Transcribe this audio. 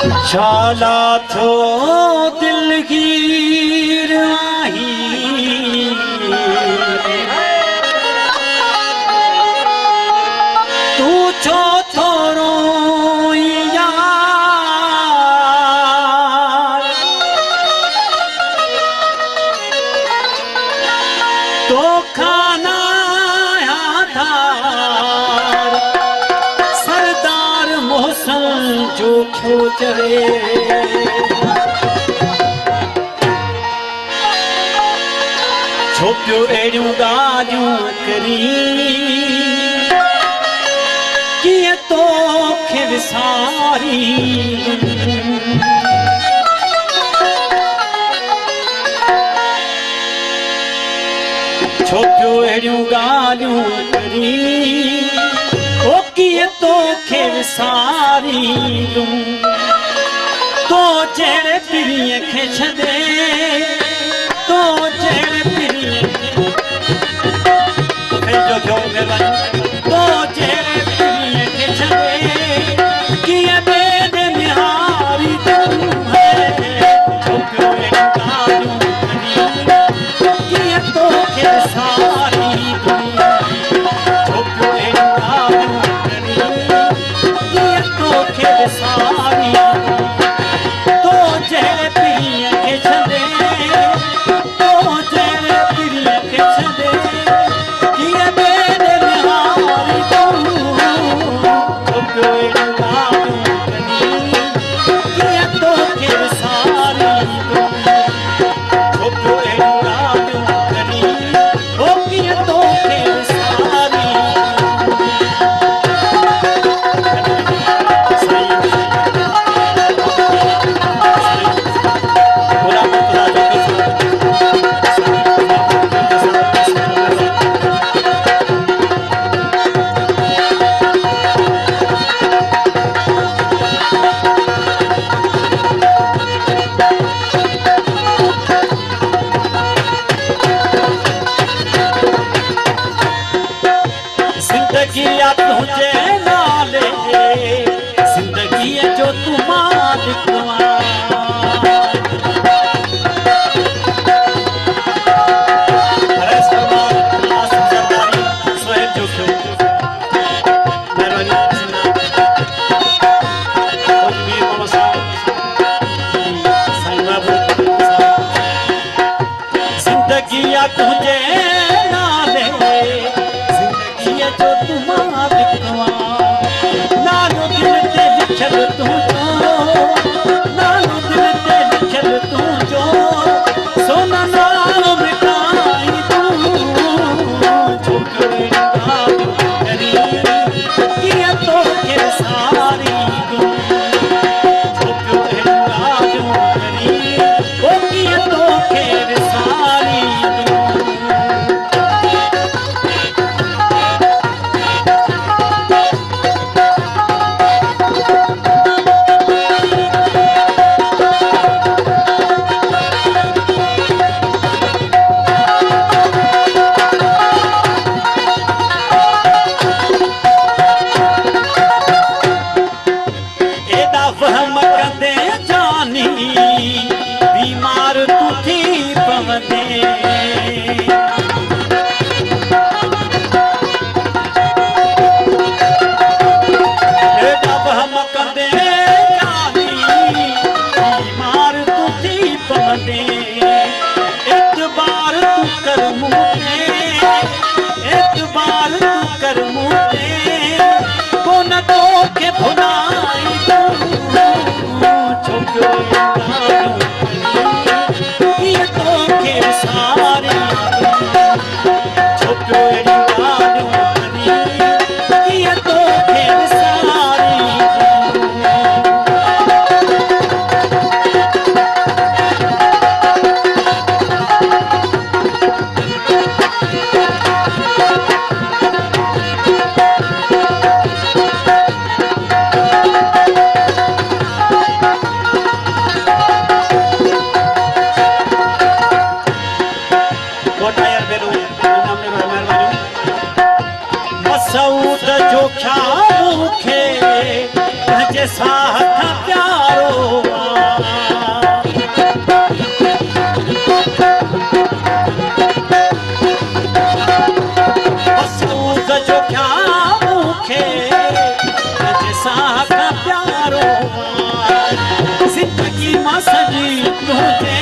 छाला थो दिलगीर आही तू छो थोरो यार तो खाना यादार सरदार मोहसन जो क्यों चढ़े छोपियो अहिड़ियूं ॻाल्हियूं करी कीअं तोखे विसारी छोपियो अहिड़ियूं ॻाल्हियूं करी ओ कीअं तोखे विसारी तो जहिड़े पीरीअ खे छॾे तो जहिड़े पीरीअ खे तो जहिड़े पीरीअ खे छॾे कीअं ॿिए ॾे निहारी तूं है छोकिरो ॻाल्हियूं करी कीअं तोखे विसारी छोकिरो ॻाल्हियूं करी कीअं तोखे विसारी तो जहिड़े पीरीअ खे छॾे तो जहिड़े पीरीअ खे छॾे कीअं ॿिए ॾे निहारी तूं छोकिरो ॻाल्हियूं करी कीअं तोखे विसारी छोकिरो ॻाल्हियूं करी ओ कीअं तोखे विसारी जिंदगी तुझे नाले जिंदगी जो तू मालिक जिंदगी तुझे नाले जो तू मालिक नालो दिल ते लिखल तुझो नालो दिल ते लिखल तुझो सोना नालो मिटाई तूं छोकिरो ॻाल्हियूं करी कीअं तोखे विसारी छोकिरो ॻाल्हियूं करी ओ कीअं तोखे विसारी वहम कंदे जानी बीमार तू थी पवंदे एॾा वहम कंदे जानी बीमार तू थी पवंदे एतबार तू कर मूं ते एतबार तू कर मूं ते कोन तोखे भुलाई छोकिरो जिंदगी मां सजी तुझे